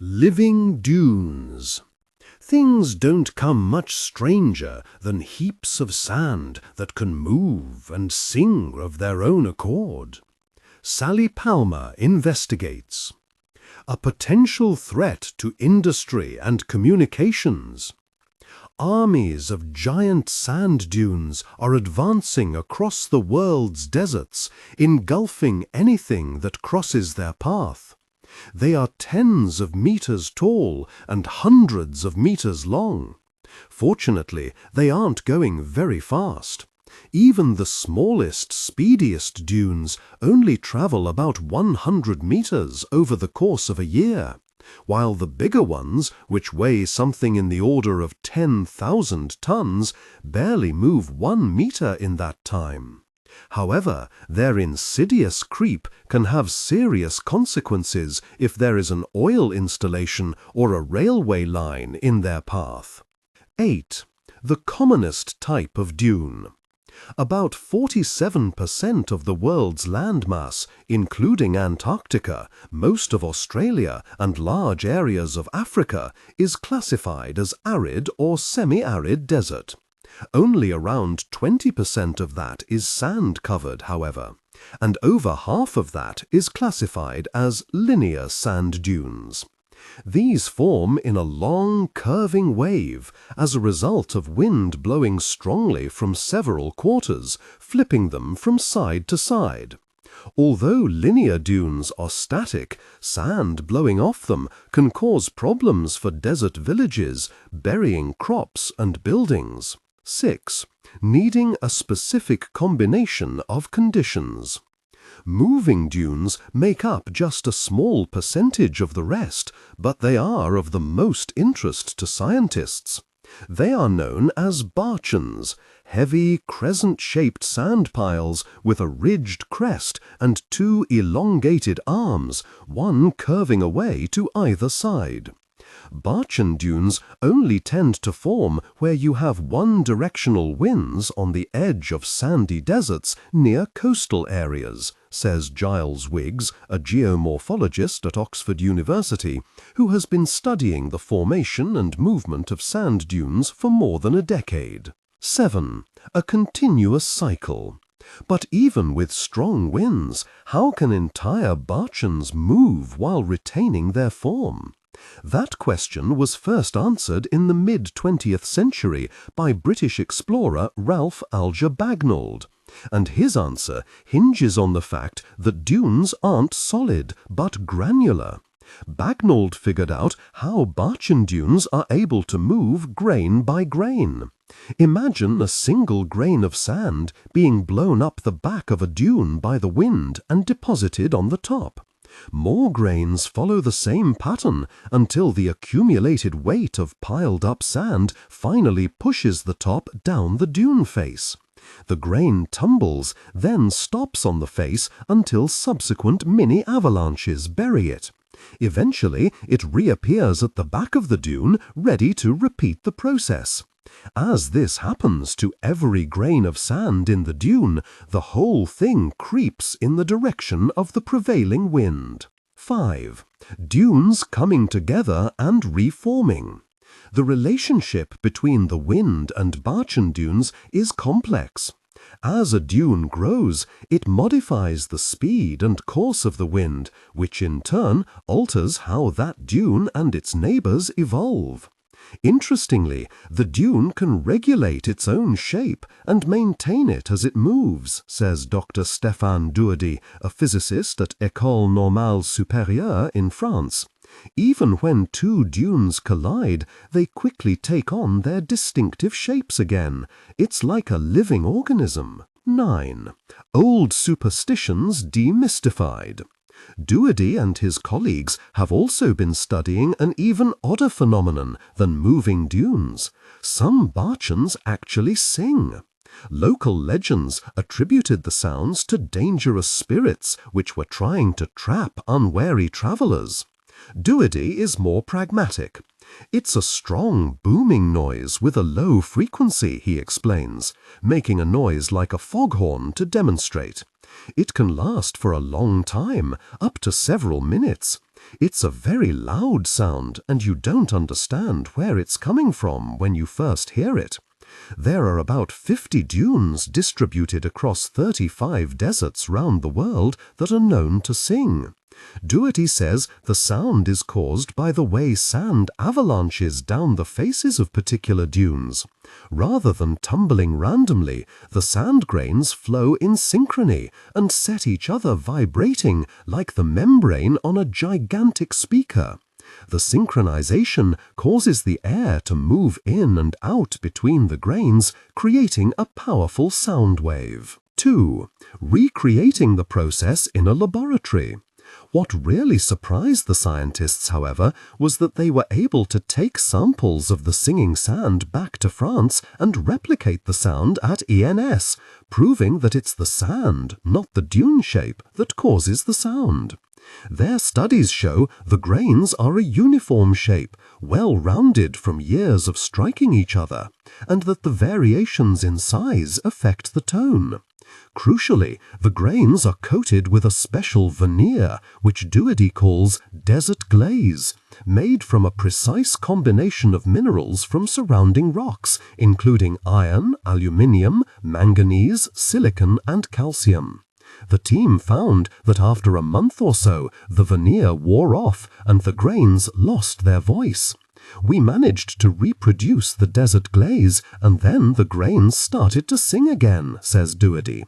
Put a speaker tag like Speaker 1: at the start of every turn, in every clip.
Speaker 1: Living dunes. Things don't come much stranger than heaps of sand that can move and sing of their own accord. Sally Palmer investigates. A potential threat to industry and communications. Armies of giant sand dunes are advancing across the world's deserts, engulfing anything that crosses their path. They are tens of meters tall and hundreds of meters long. Fortunately, they aren't going very fast. Even the smallest, speediest dunes only travel about 100 meters over the course of a year, while the bigger ones, which weigh something in the order of 10,000 tons, barely move 1 meter in that time. However, their insidious creep can have serious consequences if there is an oil installation or a railway line in their path. 8. The commonest type of dune. About 47% of the world's landmass, including Antarctica, most of Australia, and large areas of Africa, is classified as arid or semi-arid desert. Only around 20% of that is sand-covered, however, and over half of that is classified as linear sand dunes. These form in a long, curving wave as a result of wind blowing strongly from several quarters, flipping them from side to side. Although linear dunes are static, sand blowing off them can cause problems for desert villages, burying crops and buildings. 6. Needing a specific combination of conditions. Moving dunes make up just a small percentage of the rest, but they are of the most interest to scientists. They are known as barchans, heavy crescent-shaped sand piles with a ridged crest and 2 elongated arms, one curving away to either side. Barchan dunes only tend to form where you have one-directional winds on the edge of sandy deserts near coastal areas, says Giles Wiggs, a geomorphologist at Oxford University, who has been studying the formation and movement of sand dunes for more than a decade. 7. A continuous cycle. But even with strong winds, how can entire barchans move while retaining their form? That question was first answered in the mid-20th century by British explorer Ralph Alger Bagnold, and his answer hinges on the fact that dunes aren't solid but granular. Bagnold figured out how barchan dunes are able to move grain by grain. Imagine a single grain of sand being blown up the back of a dune by the wind and deposited on the top. More grains follow the same pattern until the accumulated weight of piled-up sand finally pushes the top down the dune face. The grain tumbles, then stops on the face until subsequent mini-avalanches bury it. Eventually, it reappears at the back of the dune, ready to repeat the process. As this happens to every grain of sand in the dune, the whole thing creeps in the direction of the prevailing wind. 5. Dunes coming together and reforming. The relationship between the wind and barchan dunes is complex. As a dune grows, it modifies the speed and course of the wind, which in turn alters how that dune and its neighbors evolve. Interestingly, the dune can regulate its own shape and maintain it as it moves, says Dr. Stéphane Douady, a physicist at École Normale Supérieure in France. Even when two dunes collide, they quickly take on their distinctive shapes again. It's like a living organism. 9. Old superstitions demystified. Douady and his colleagues have also been studying an even odder phenomenon than moving dunes. Some barchans actually sing. Local legends attributed the sounds to dangerous spirits which were trying to trap unwary travelers. Douady is more pragmatic. It's a strong, booming noise with a low frequency, he explains, making a noise like a foghorn to demonstrate. It can last for a long time, up to several minutes. It's a very loud sound, and you don't understand where it's coming from when you first hear it. There are about 50 dunes distributed across 35 deserts round the world that are known to sing. Doherty says the sound is caused by the way sand avalanches down the faces of particular dunes. Rather than tumbling randomly, the sand grains flow in synchrony and set each other vibrating like the membrane on a gigantic speaker. The synchronization causes the air to move in and out between the grains, creating a powerful sound wave. 2. Recreating the process in a laboratory. What really surprised the scientists, however, was that they were able to take samples of the singing sand back to France and replicate the sound at ENS, proving that it's the sand, not the dune shape, that causes the sound. Their studies show the grains are a uniform shape, well-rounded from years of striking each other, and that the variations in size affect the tone. Crucially, the grains are coated with a special veneer, which Doherty calls desert glaze, made from a precise combination of minerals from surrounding rocks, including iron, aluminium, manganese, silicon, and calcium. The team found that after a month or so, the veneer wore off and the grains lost their voice. We managed to reproduce the desert glaze, and then the grains started to sing again, says Doherty.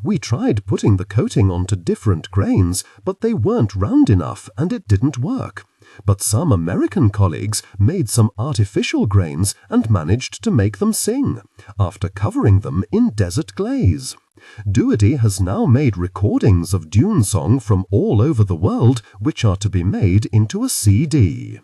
Speaker 1: We tried putting the coating onto different grains, but they weren't round enough and it didn't work. But some American colleagues made some artificial grains and managed to make them sing, after covering them in desert glaze. Doherty has now made recordings of dune song from all over the world, which are to be made into a CD.